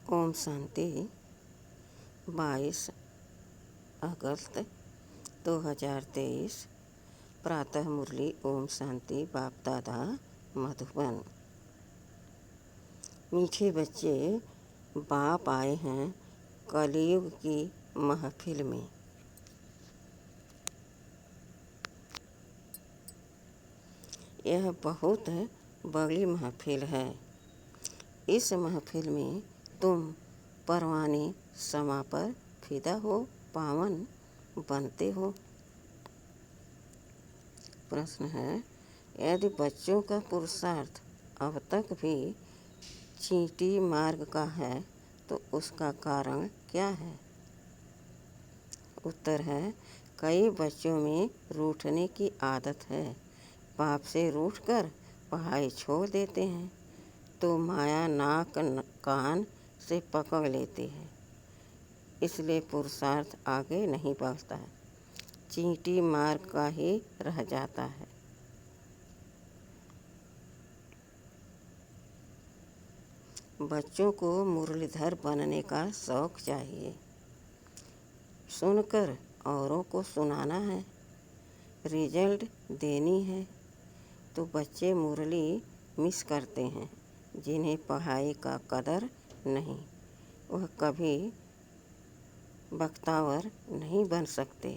ओम शांति। 22 अगस्त 2023 प्रातः मुरली। ओम शांति। बाप दादा मधुबन। मीठे बच्चे, बाप आए हैं कलयुग की महफिल में। यह बहुत बड़ी महफिल है। इस महफिल में तुम परवाने समा पर फिदा हो, पावन बनते हो। प्रश्न है, यदि बच्चों का पुरुषार्थ अब तक भी चींटी मार्ग का है तो उसका कारण क्या है? उत्तर है, कई बच्चों में रूठने की आदत है। बाप से रूठकर पढ़ाई छोड़ देते हैं तो माया नाक कान से पकड़ लेती है, इसलिए पुरुषार्थ आगे नहीं बढ़ता है, चींटी मार्ग का ही रह जाता है। बच्चों को मुरलीधर बनने का शौक चाहिए। सुनकर औरों को सुनाना है, रिजल्ट देनी है। तो बच्चे मुरली मिस करते हैं। जिन्हें पढ़ाई का कदर नहीं, वह कभी बख्तावर नहीं बन सकते।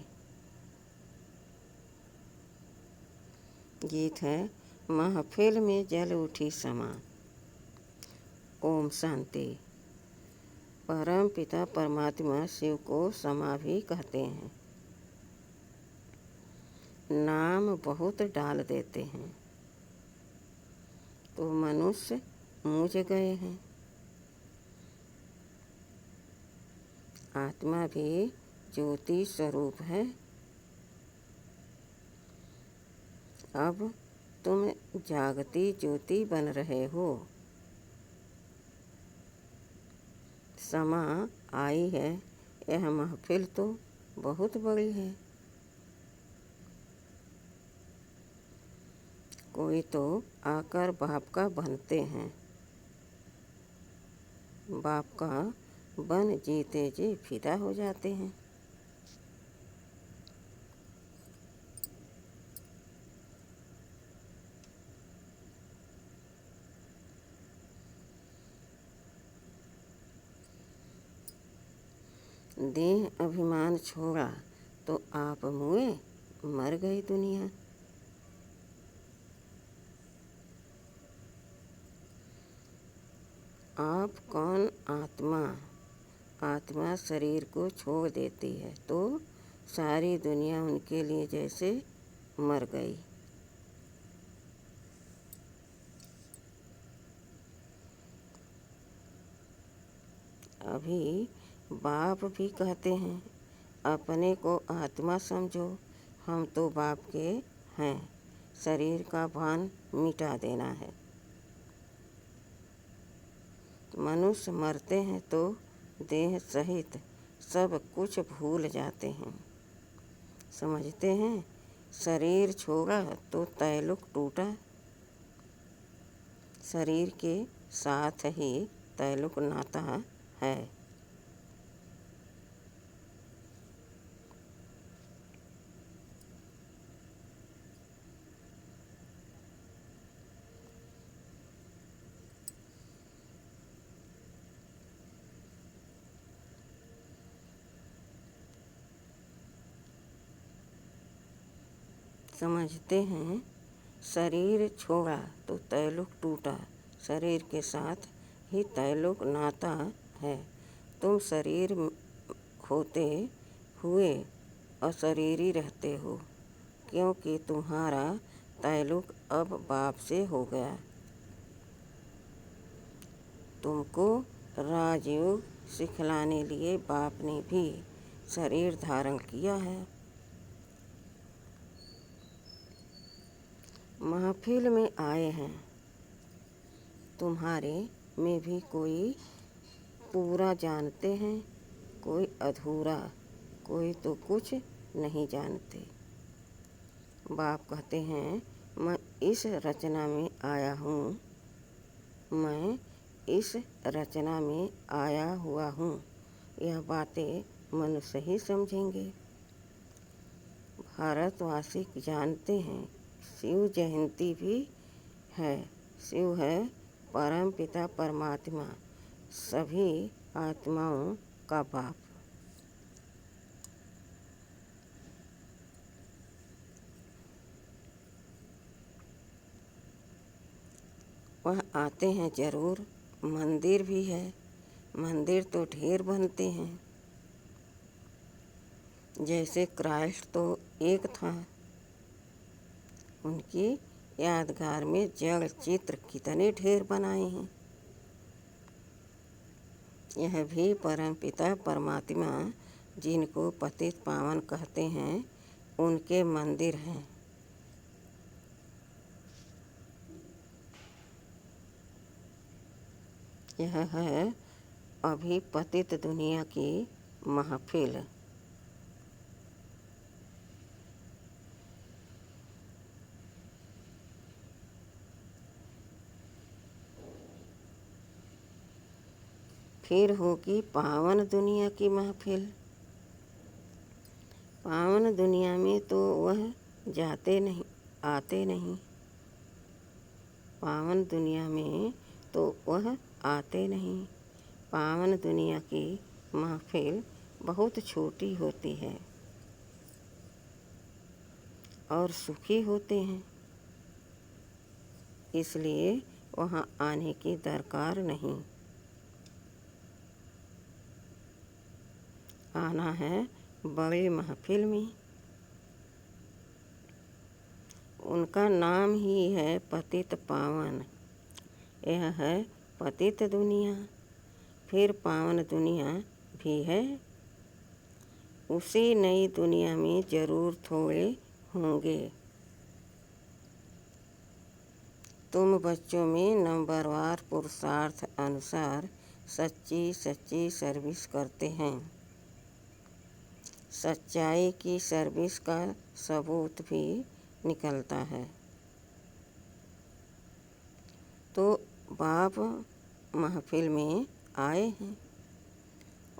गीत है, महफिल में जल उठी समा। ओम शांति। परम पिता परमात्मा शिव को समा भी कहते हैं। नाम बहुत डाल देते हैं तो मनुष्य मूझ गए हैं। आत्मा भी ज्योति स्वरूप है। अब तुम जागती ज्योति बन रहे हो। समा आई है, यह महफिल तो बहुत बड़ी है। कोई तो आकर बाप का बनते हैं, बाप का बन जीते जी फिदा हो जाते हैं। देह अभिमान छोड़ा तो आप मुए, मर गई दुनिया। आप कौन? आत्मा। आत्मा शरीर को छोड़ देती है तो सारी दुनिया उनके लिए जैसे मर गई। अभी बाप भी कहते हैं, अपने को आत्मा समझो, हम तो बाप के हैं, शरीर का भान मिटा देना है। मनुष्य मरते हैं तो देह सहित सब कुछ भूल जाते हैं। समझते हैं शरीर छोड़ा तो तैलुक टूटा। शरीर के साथ ही तैलुक नाता है। समझते हैं शरीर छोड़ा तो तैलुक टूटा। शरीर के साथ ही तैलुक नाता है। तुम शरीर होते हुए अशरीरी रहते हो, क्योंकि तुम्हारा तैलुक अब बाप से हो गया। तुमको राजयोग सिखलाने लिए बाप ने भी शरीर धारण किया है। महफिल में आए हैं, तुम्हारे में भी कोई पूरा जानते हैं, कोई अधूरा, कोई तो कुछ नहीं जानते। बाप कहते हैं, मैं इस रचना में आया हूँ, मैं इस रचना में आया हुआ हूँ। यह बातें मनुष्य ही समझेंगे। भारतवासी जानते हैं शिव जयंती भी है। शिव है परम पिता परमात्मा, सभी आत्माओं का बाप। वह आते हैं जरूर। मंदिर भी है, मंदिर तो ढेर बनते हैं। जैसे क्राइस्ट तो एक था, उनकी यादगार में जड़ चित्र कितने ढेर बनाए हैं। यह भी परमपिता परमात्मा, जिनको पतित पावन कहते हैं, उनके मंदिर हैं। यह है अभी पतित दुनिया की महफिल। फिर होगी पावन दुनिया की महफिल। पावन दुनिया में तो वह जाते नहीं, आते नहीं। पावन दुनिया में तो वह आते नहीं। पावन दुनिया की महफिल बहुत छोटी होती है और सुखी होते हैं, इसलिए वहाँ आने की दरकार नहीं। आना है बड़ी महफिल में। उनका नाम ही है पतित पावन। यह है पतित दुनिया, फिर पावन दुनिया भी है। उसी नई दुनिया में जरूर थोड़े होंगे। तुम बच्चों में नंबरवार पुरुषार्थ अनुसार सच्ची सच्ची सर्विस करते हैं। सच्चाई की सर्विस का सबूत भी निकलता है। तो बाप महफिल में आए हैं।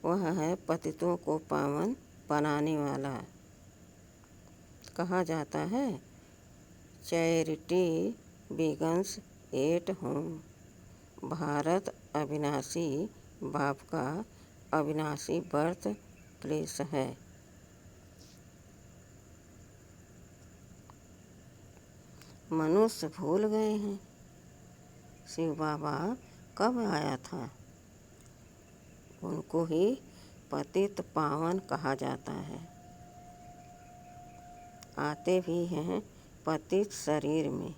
वह है पतितों को पावन बनाने वाला। कहा जाता है charity begins at home. Bharat अविनाशी बाप का अविनाशी बर्थ प्लेस है। मनुष्य भूल गए हैं शिव बाबा कब आया था। उनको ही पतित पावन कहा जाता है। आते भी हैं पतित शरीर में।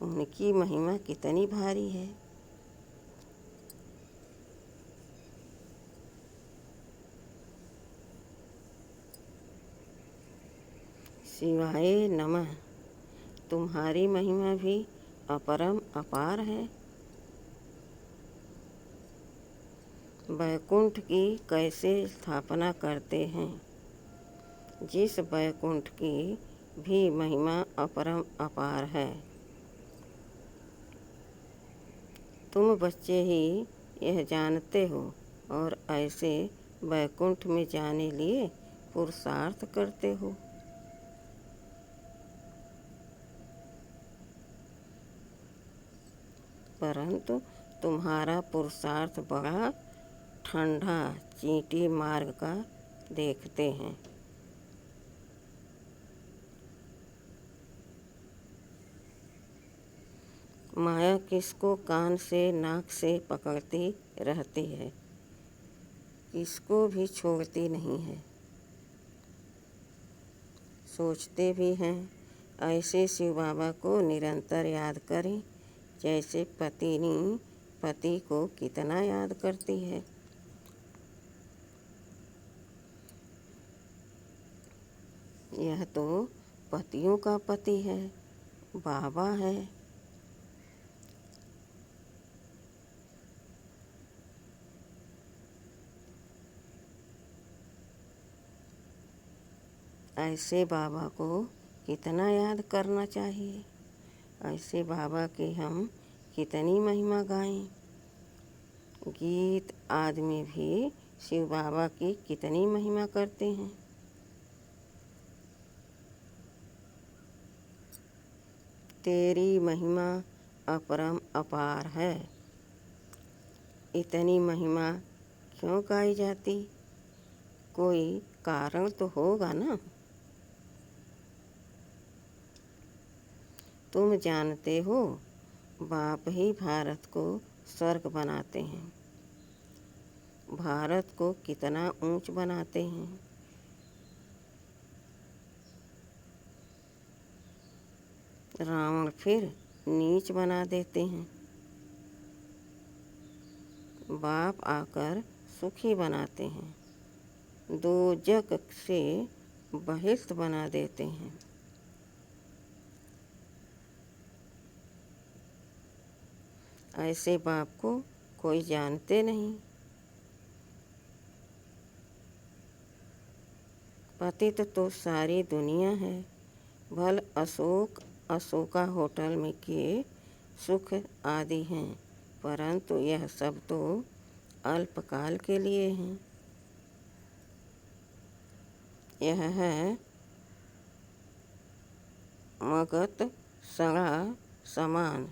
उनकी महिमा कितनी भारी है। शिवाय नमः। तुम्हारी महिमा भी अपरम अपार है। वैकुंठ की कैसे स्थापना करते हैं। जिस वैकुंठ की भी महिमा अपरम अपार है। तुम बच्चे ही यह जानते हो और ऐसे वैकुंठ में जाने लिए पुरुषार्थ करते हो। परंतु तुम्हारा पुरुषार्थ बड़ा ठंडा चींटी मार्ग का देखते हैं। माया किसको कान से नाक से पकड़ती रहती है, किसको भी छोड़ती नहीं है। सोचते भी हैं ऐसे शिव बाबा को निरंतर याद करें, जैसे पत्नी पति को कितना याद करती है। यह तो पतियों का पति है, बाबा है। ऐसे बाबा को कितना याद करना चाहिए। ऐसे बाबा की हम कितनी महिमा गाएं। गीत आदमी भी शिव बाबा की कितनी महिमा करते हैं। तेरी महिमा अपरम अपार है। इतनी महिमा क्यों गाई जाती? कोई कारण तो होगा ना। तुम जानते हो, बाप ही भारत को स्वर्ग बनाते हैं। भारत को कितना ऊंच बनाते हैं। रावण फिर नीच बना देते हैं। बाप आकर सुखी बनाते हैं। दोजक से बहिष्ठ बना देते हैं। ऐसे बाप को कोई जानते नहीं। पतित तो सारी दुनिया है। भल अशोका होटल में के सुख आदि हैं, परंतु यह सब तो अल्पकाल के लिए हैं। यह है मगत सड़ा समान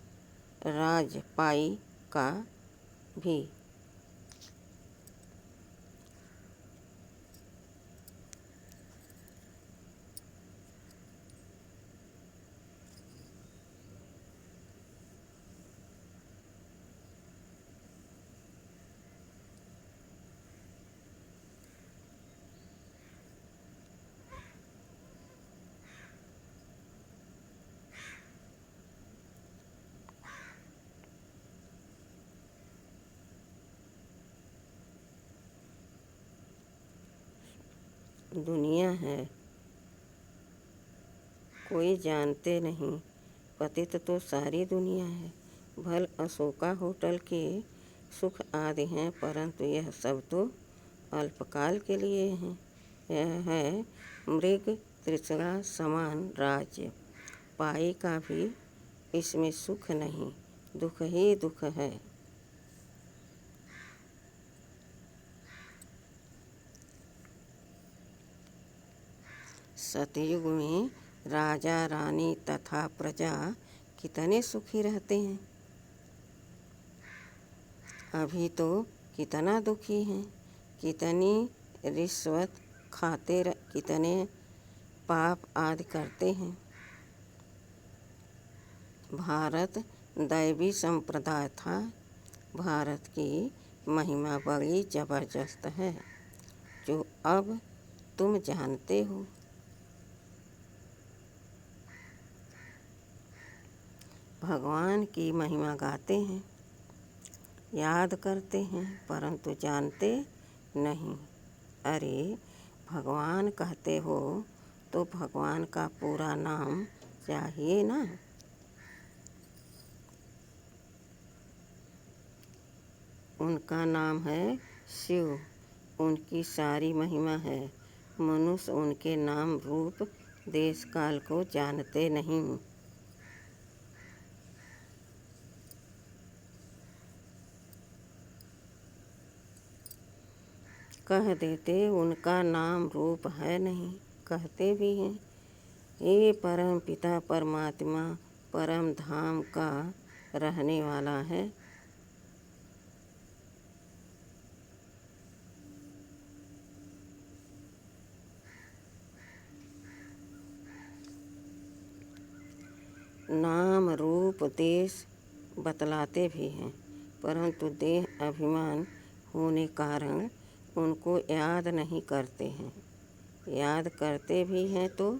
राजपाई का भी। दुनिया है, कोई जानते नहीं। पतित तो सारी दुनिया है। भल अशोका होटल के सुख आदि हैं, परंतु यह सब तो अल्पकाल के लिए हैं। यह है मृग तृष्णा समान राज्य पाई का भी। इसमें सुख नहीं, दुख ही दुख है। सतयुग में राजा रानी तथा प्रजा कितने सुखी रहते हैं। अभी तो कितना दुखी हैं। कितनी रिश्वत खाते, कितने पाप आदि करते हैं। भारत दैवी संप्रदाय था। भारत की महिमा बड़ी जबरदस्त है, जो अब तुम जानते हो। भगवान की महिमा गाते हैं, याद करते हैं, परंतु जानते नहीं। अरे भगवान कहते हो तो भगवान का पूरा नाम चाहिए ना। उनका नाम है शिव। उनकी सारी महिमा है। मनुष्य उनके नाम रूप देश काल को जानते नहीं। कह देते उनका नाम रूप है नहीं, कहते भी हैं। ये परम पिता परमात्मा परम धाम का रहने वाला है। नाम रूप देश बतलाते भी हैं, परंतु देह अभिमान होने कारण उनको याद नहीं करते हैं। याद करते भी हैं तो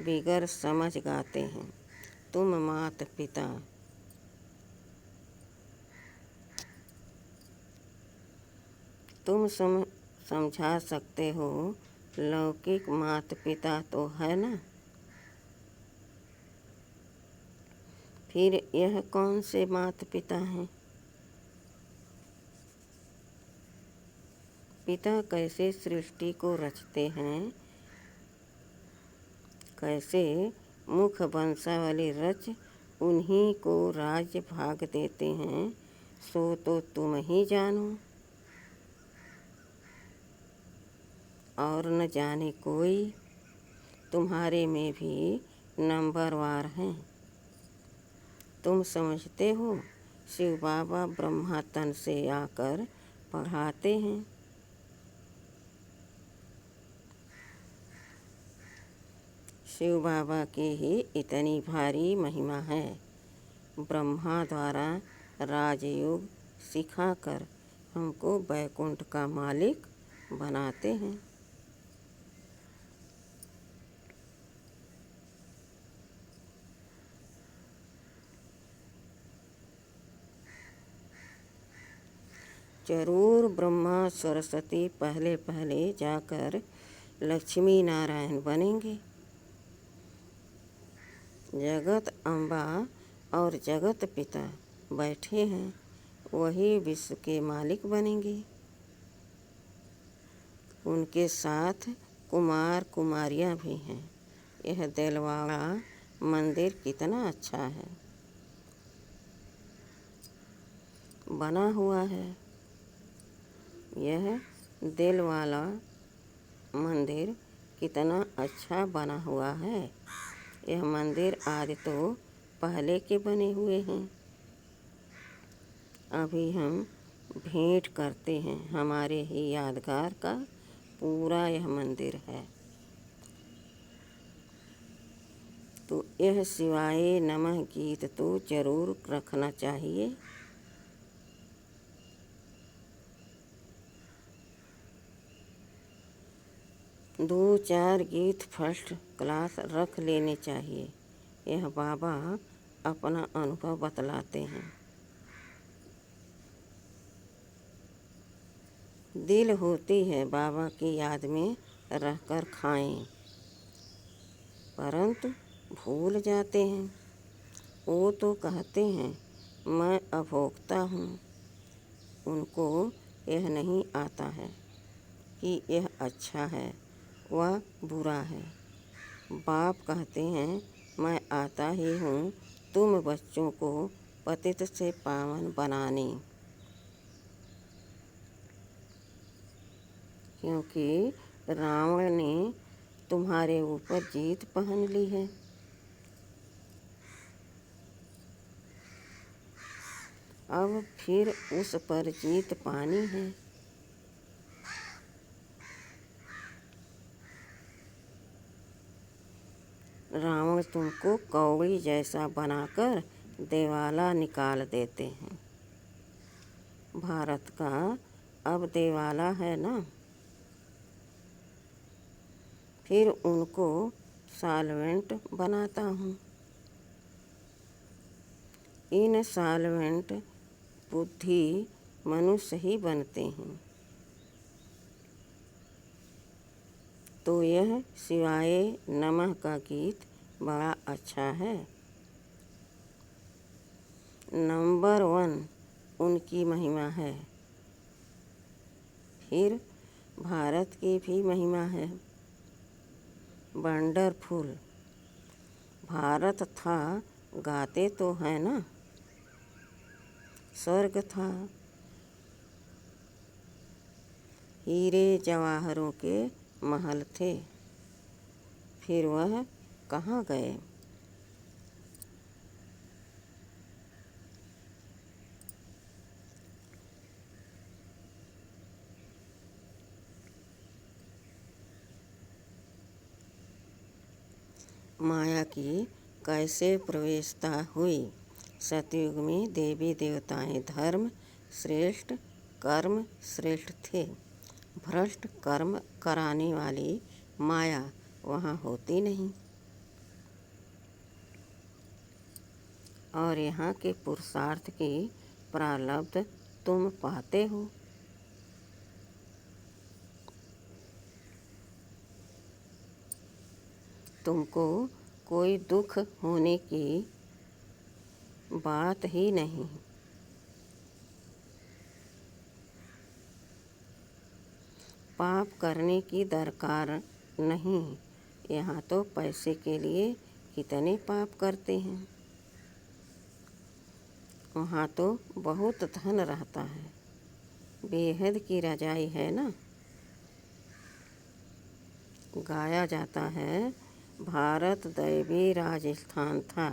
बिगर समझ गाते हैं। तुम मात पिता तुम समझा सकते हो। लौकिक मात पिता तो है ना। फिर यह कौन से मात पिता हैं? पिता कैसे सृष्टि को रचते हैं, कैसे मुख वंशावली रच उन्हीं को राज्य भाग देते हैं, सो तो तुम ही जानो। और न जाने कोई तुम्हारे में भी नंबरवार हैं। तुम समझते हो शिव बाबा ब्रह्मा तन से आकर पढ़ाते हैं। शिव बाबा की ही इतनी भारी महिमा है। ब्रह्मा द्वारा राजयोग सिखाकर हमको बैकुंठ का मालिक बनाते हैं। जरूर ब्रह्मा सरस्वती पहले पहले जाकर लक्ष्मी नारायण बनेंगे। जगत अम्बा और जगत पिता बैठे हैं, वही विश्व के मालिक बनेंगे। उनके साथ कुमार कुमारियाँ भी हैं। यह दिलवाड़ा मंदिर कितना अच्छा है, बना हुआ है। यह दिल वाला मंदिर कितना अच्छा बना हुआ है। यह मंदिर आज तो पहले के बने हुए हैं। अभी हम भेंट करते हैं, हमारे ही यादगार का पूरा यह मंदिर है। तो यह शिवाय नमः गीत तो जरूर रखना चाहिए। दो चार गीत फर्स्ट क्लास रख लेने चाहिए। यह बाबा अपना अनुभव बतलाते हैं। दिल होती है बाबा की याद में रहकर खाएं, परंतु भूल जाते हैं। वो तो कहते हैं मैं अभोक्ता हूँ। उनको यह नहीं आता है कि यह अच्छा है वह बुरा है। बाप कहते हैं मैं आता ही हूँ तुम बच्चों को पतित से पावन बनाने, क्योंकि रावण ने तुम्हारे ऊपर जीत पहन ली है। अब फिर उस पर जीत पानी है। रावण तुमको कौड़ी जैसा बनाकर देवाला निकाल देते हैं। भारत का अब देवाला है ना, फिर उनको सॉल्वेंट बनाता हूँ। इन सॉल्वेंट बुद्धि मनुष्य ही बनते हैं। तो यह शिवाय नमः का गीत बड़ा अच्छा है। नंबर 1 उनकी महिमा है। फिर भारत की भी महिमा है। वंडरफुल भारत था, गाते तो है ना। स्वर्ग था, हीरे जवाहरों के महल थे। फिर वह कहाँ गए? माया की कैसे प्रवेशता हुई? सतयुग में देवी देवताएं धर्म श्रेष्ठ, कर्म श्रेष्ठ थे। भ्रष्ट कर्म कराने वाली माया वहाँ होती नहीं। और यहाँ के पुरुषार्थ की प्रारब्ध तुम पाते हो। तुमको कोई दुख होने की बात ही नहीं। पाप करने की दरकार नहीं। यहाँ तो पैसे के लिए कितने पाप करते हैं। वहाँ तो बहुत धन रहता है, बेहद की रजाई है ना। गाया जाता है, भारत दैवी राजस्थान था।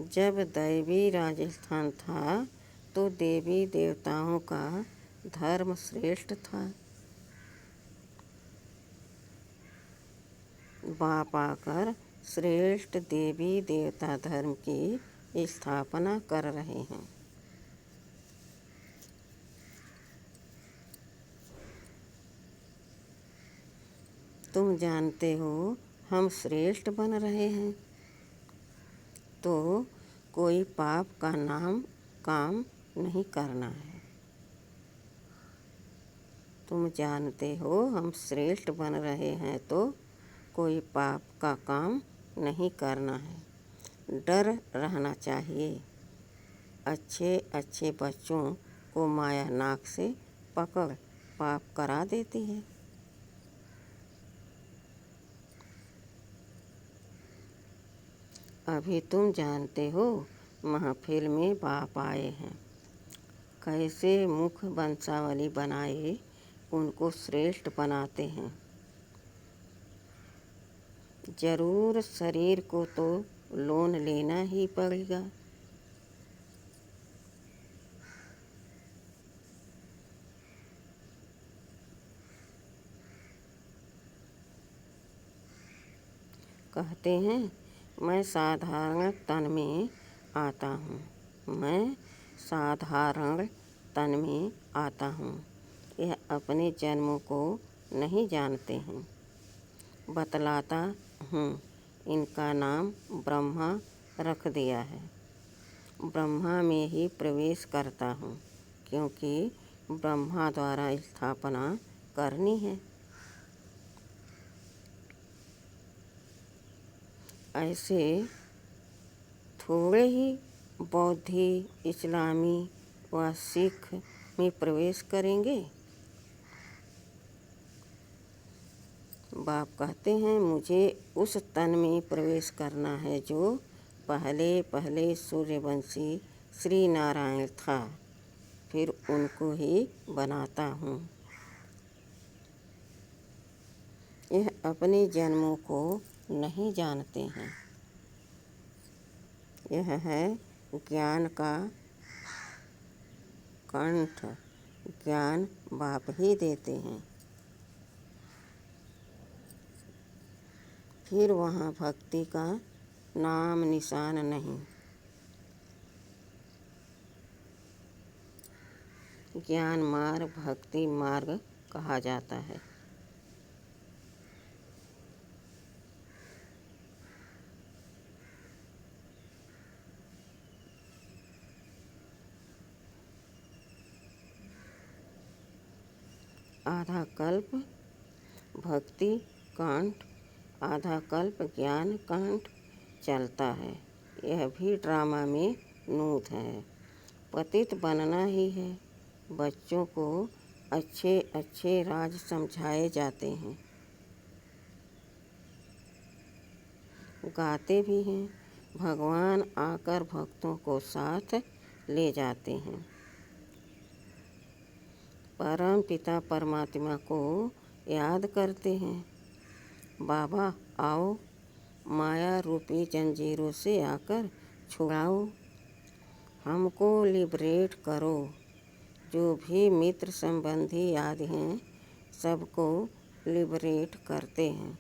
जब दैवी राजस्थान था तो देवी देवताओं का धर्म श्रेष्ठ था। बाप आकर श्रेष्ठ देवी देवता धर्म की स्थापना कर रहे हैं। तुम जानते हो हम श्रेष्ठ बन रहे हैं तो कोई पाप का काम नहीं करना है। तुम जानते हो हम श्रेष्ठ बन रहे हैं तो कोई पाप का काम नहीं करना है। डर रहना चाहिए। अच्छे अच्छे बच्चों को माया नाक से पकड़ पाप करा देती है। अभी तुम जानते हो महफिल में बाप आए हैं, कैसे मुख वंशावली बनाए उनको श्रेष्ठ बनाते हैं। जरूर शरीर को तो लोन लेना ही पड़ेगा। कहते हैं मैं साधारण तन में आता हूँ, मैं साधारण तन में आता हूँ। यह अपने जन्मों को नहीं जानते हैं। बतलाता हूँ, इनका नाम ब्रह्मा रख दिया है। ब्रह्मा में ही प्रवेश करता हूँ क्योंकि ब्रह्मा द्वारा स्थापना करनी है। ऐसे थोड़े ही बौद्धी, इस्लामी व सिख में प्रवेश करेंगे। बाप कहते हैं मुझे उस तन में प्रवेश करना है जो पहले पहले सूर्यवंशी श्री नारायण था, फिर उनको ही बनाता हूँ। यह अपने जन्मों को नहीं जानते हैं। यह है ज्ञान का कंठ, ज्ञान बाप ही देते हैं। फिर वहाँ भक्ति का नाम निशान नहीं। ज्ञान मार्ग भक्ति मार्ग कहा जाता है। आधा कल्प भक्ति कांड, आधा कल्प ज्ञान कांड चलता है। यह भी ड्रामा में नूत है। पतित बनना ही है। बच्चों को अच्छे अच्छे राज समझाए जाते हैं, गाते भी हैं। भगवान आकर भक्तों को साथ ले जाते हैं। परम पिता परमात्मा को याद करते हैं। बाबा आओ, माया रूपी जंजीरों से आकर छुड़ाओ, हमको लिबरेट करो। जो भी मित्र संबंधी आदि हैं सबको लिबरेट करते हैं।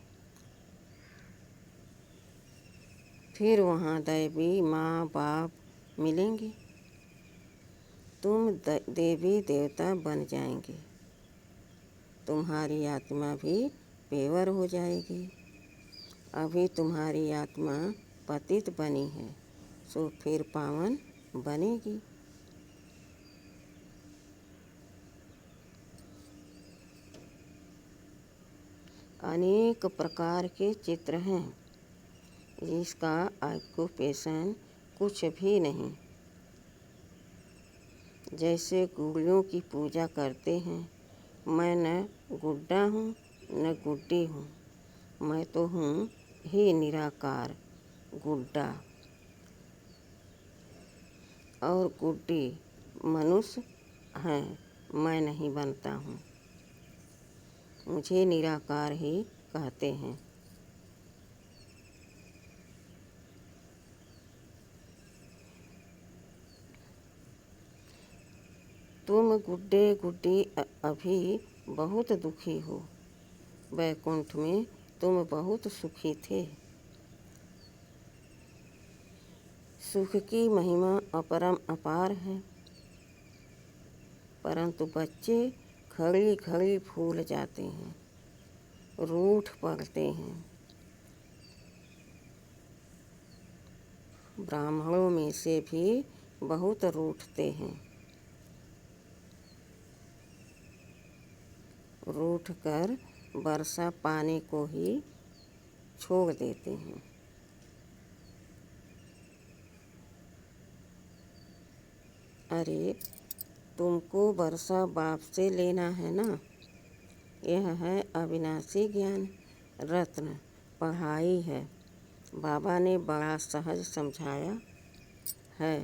फिर वहाँ दैवी माँ बाप मिलेंगे। तुम देवी देवता बन जाएंगे। तुम्हारी आत्मा भी पेवर हो जाएगी। अभी तुम्हारी आत्मा पतित बनी है सो फिर पावन बनेगी। अनेक प्रकार के चित्र हैं, जिसका ऑक्यूपेशन कुछ भी नहीं। जैसे गुड़ियों की पूजा करते हैं, मैं न गुड्डा हूँ न गुड्डी हूँ, मैं तो हूँ ही निराकार गुड्डा। और गुड्डी मनुष्य हैं, मैं नहीं बनता हूँ। मुझे निराकार ही कहते हैं। तुम गुड्डे गुड्डी अभी बहुत दुखी हो। वैकुंठ में तुम बहुत सुखी थे। सुख की महिमा अपरम अपार है, परंतु बच्चे घड़ी घड़ी भूल जाते हैं, रूठ पड़ते हैं। ब्राह्मणों में से भी बहुत रूठते हैं, रूठ कर वर्षा पानी को ही छोड़ देते हैं। अरे तुमको वर्षा बाप से लेना है ना। यह है अविनाशी ज्ञान रत्न, पढ़ाई है। बाबा ने बड़ा सहज समझाया है।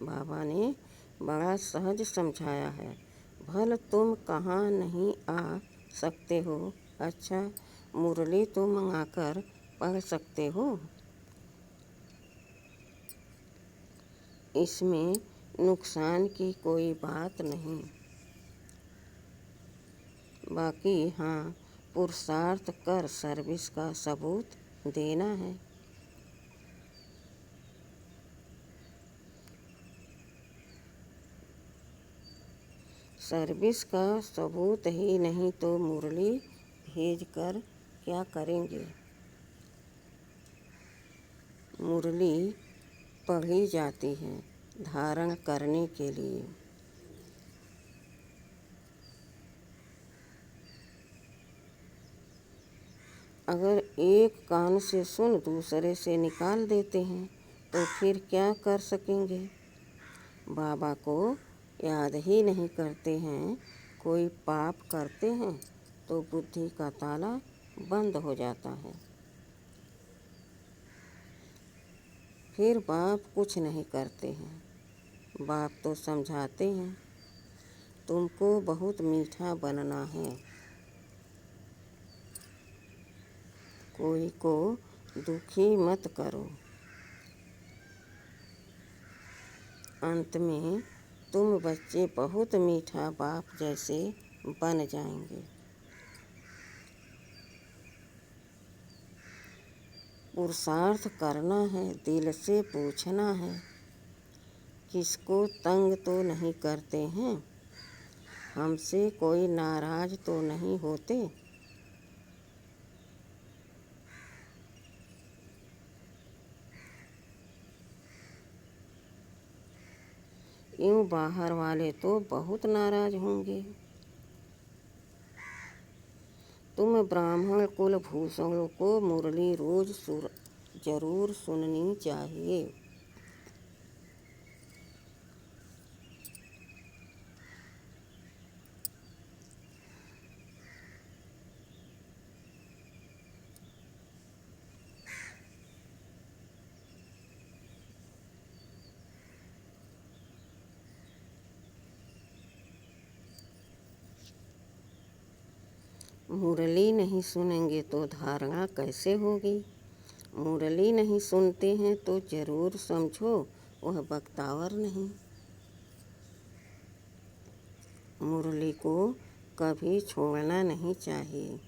बाबा ने बड़ा सहज समझाया है। भल तुम कहाँ नहीं आ सकते हो। अच्छा, मुरली तो मंगाकर पढ़ सकते हो। इसमें नुकसान की कोई बात नहीं। बाकी हाँ, पुरुषार्थ कर सर्विस का सबूत देना है। सर्विस का सबूत ही नहीं तो मुरली भेज कर क्या करेंगे। मुरली पढ़ी जाती है धारण करने के लिए। अगर एक कान से सुन दूसरे से निकाल देते हैं तो फिर क्या कर सकेंगे। बाबा को याद ही नहीं करते हैं। कोई पाप करते हैं तो बुद्धि का ताला बंद हो जाता है। फिर बाप कुछ नहीं करते हैं। बाप तो समझाते हैं, तुमको बहुत मीठा बनना है। कोई को दुखी मत करो। अंत में तुम बच्चे बहुत मीठा बाप जैसे बन जाएंगे। पुरुषार्थ करना है, दिल से पूछना है, किसको तंग तो नहीं करते हैं, हमसे कोई नाराज तो नहीं होते। यूँ बाहर वाले तो बहुत नाराज होंगे। तुम ब्राह्मण कुल भूषणों को मुरली रोज जरूर सुननी चाहिए। मुरली नहीं सुनेंगे तो धारणा कैसे होगी। मुरली नहीं सुनते हैं तो जरूर समझो वह बख्तावर नहीं। मुरली को कभी छोड़ना नहीं चाहिए।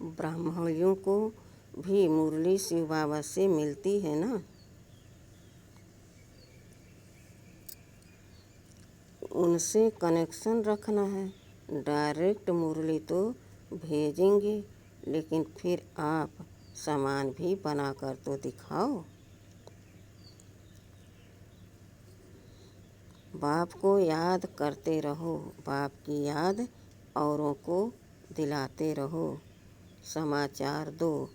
ब्राह्मणों को भी मुरली शिव बाबा से मिलती है ना। उनसे कनेक्शन रखना है। डायरेक्ट मुरली तो भेजेंगे, लेकिन फिर आप सामान भी बनाकर तो दिखाओ। बाप को याद करते रहो। बाप की याद औरों को दिलाते रहो। समाचार दो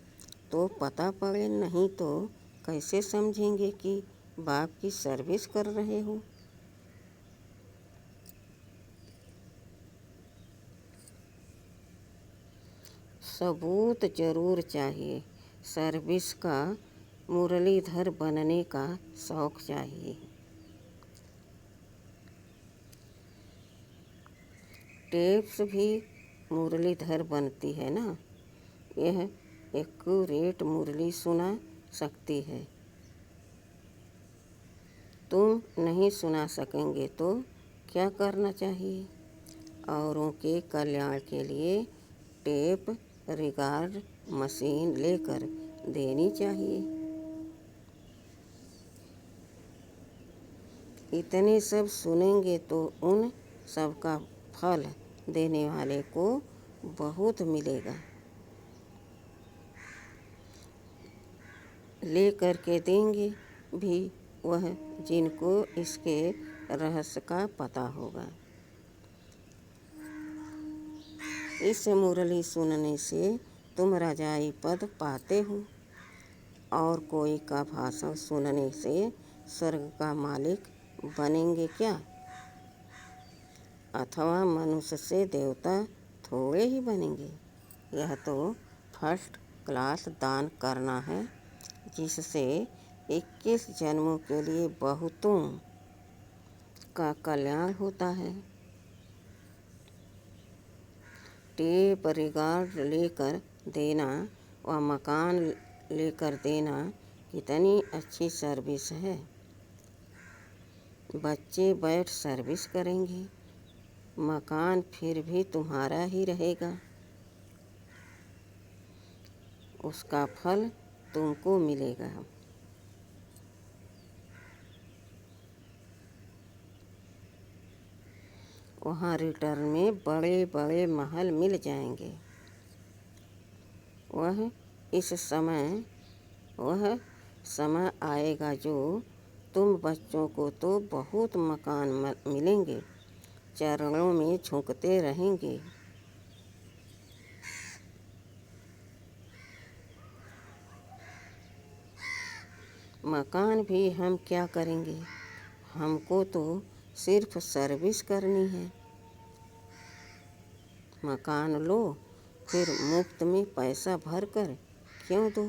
तो पता पड़े, नहीं तो कैसे समझेंगे कि बाप की सर्विस कर रहे हो। सबूत जरूर चाहिए सर्विस का। मुरलीधर बनने का शौक चाहिए। टेप्स भी मुरलीधर बनती है ना। यह एक्यूरेट मुरली सुना सकती है। तुम नहीं सुना सकेंगे तो क्या करना चाहिए? औरों के कल्याण के लिए टेप रिकॉर्ड मशीन लेकर देनी चाहिए। इतने सब सुनेंगे तो उन सबका फल देने वाले को बहुत मिलेगा। ले करके देंगे भी वह जिनको इसके रहस्य का पता होगा। इस मुरली सुनने से तुम रजाई पद पाते हो, और कोई का भाषण सुनने से स्वर्ग का मालिक बनेंगे क्या? अथवा मनुष्य से देवता थोड़े ही बनेंगे। यह तो फर्स्ट क्लास दान करना है, जिससे 21 जन्मों के लिए बहुतों का कल्याण होता है। टेप रिकॉर्ड लेकर देना व मकान लेकर देना कितनी अच्छी सर्विस है। बच्चे बैठ सर्विस करेंगे, मकान फिर भी तुम्हारा ही रहेगा। उसका फल तुमको मिलेगा। वहाँ रिटर्न में बड़े बड़े महल मिल जाएंगे। वह समय आएगा जो तुम बच्चों को तो बहुत मकान मिलेंगे, चरणों में झुकते रहेंगे। मकान भी हम क्या करेंगे? हमको तो सिर्फ सर्विस करनी है। मकान लो, फिर मुफ्त में पैसा भरकर क्यों दो?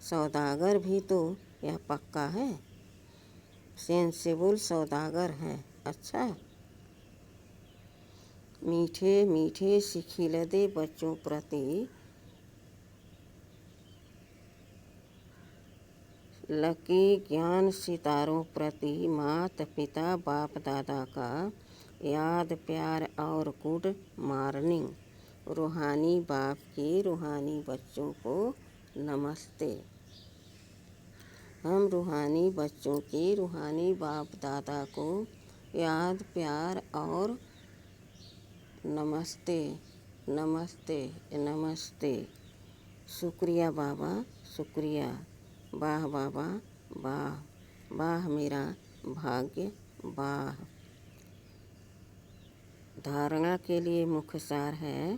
सौदागर भी तो यह पक्का है, सेंसिबल सौदागर है। अच्छा, मीठे मीठे सिखिलदे बच्चों प्रति लकी ज्ञान सितारों प्रति माता पिता बाप दादा का याद प्यार और गुड मॉर्निंग। रूहानी बाप के रूहानी बच्चों को नमस्ते। हम रूहानी बच्चों के रूहानी बाप दादा को याद प्यार और नमस्ते नमस्ते नमस्ते। शुक्रिया बाबा, शुक्रिया। वाह बाबा, वाह वाह मेरा भाग्य, वाह। धारणा के लिए मुख्य सार है।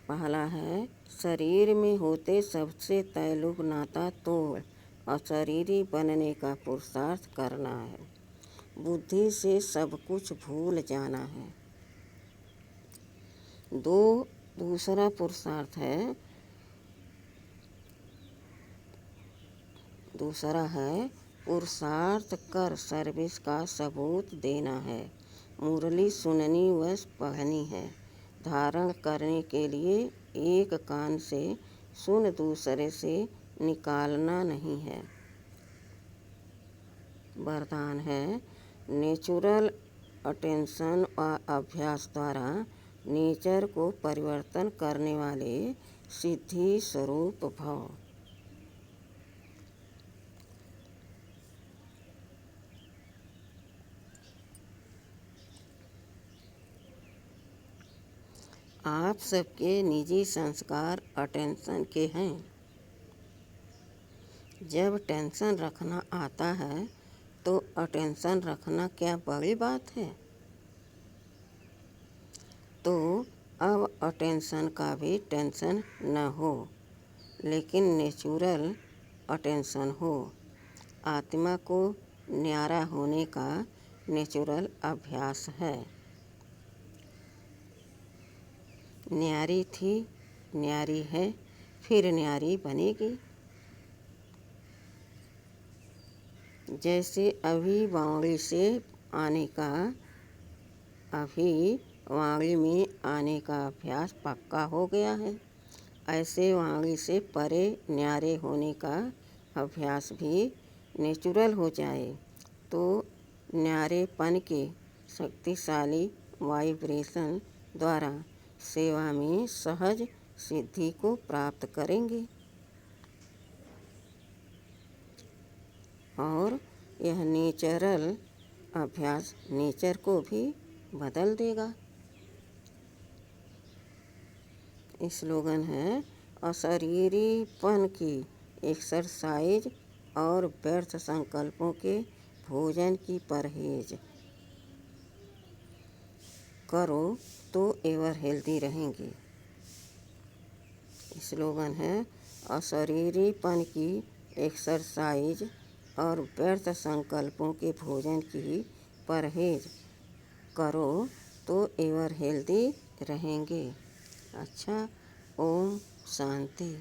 पहला है, शरीर में होते सबसे तैलुक नाता तोड़ अशरीरी बनने का पुरुषार्थ करना है। बुद्धि से सब कुछ भूल जाना है। दूसरा पुरुषार्थ है, पुरुषार्थ कर सर्विस का सबूत देना है। मुरली सुननी व पढ़नी है। धारण करने के लिए एक कान से सुन दूसरे से निकालना नहीं है। वरदान है, नेचुरल अटेंशन व अभ्यास द्वारा नेचर को परिवर्तन करने वाले सिद्धि स्वरूप भव। आप सबके निजी संस्कार अटेंशन के हैं। जब टेंशन रखना आता है तो अटेंशन रखना क्या बड़ी बात है? तो अब अटेंशन का भी टेंशन न हो, लेकिन नेचुरल अटेंशन हो। आत्मा को न्यारा होने का नेचुरल अभ्यास है। न्यारी थी, न्यारी है, फिर न्यारी बनेगी। जैसे अभी वाणी में आने का अभ्यास पक्का हो गया है, ऐसे वाणी से परे न्यारे होने का अभ्यास भी नेचुरल हो जाए तो न्यारेपन के शक्तिशाली वाइब्रेशन द्वारा सेवा में सहज सिद्धि को प्राप्त करेंगे और यह नेचरल अभ्यास नेचर को भी बदल देगा। स्लोगन है, अशरीरीपन की एक्सरसाइज और व्यर्थ संकल्पों के भोजन की परहेज करो तो एवर हेल्दी रहेंगे। स्लोगन है, अशरीरीपन की एक्सरसाइज और व्यर्थ संकल्पों के भोजन की परहेज करो तो एवर हेल्दी रहेंगे। अच्छा, ओम शांति।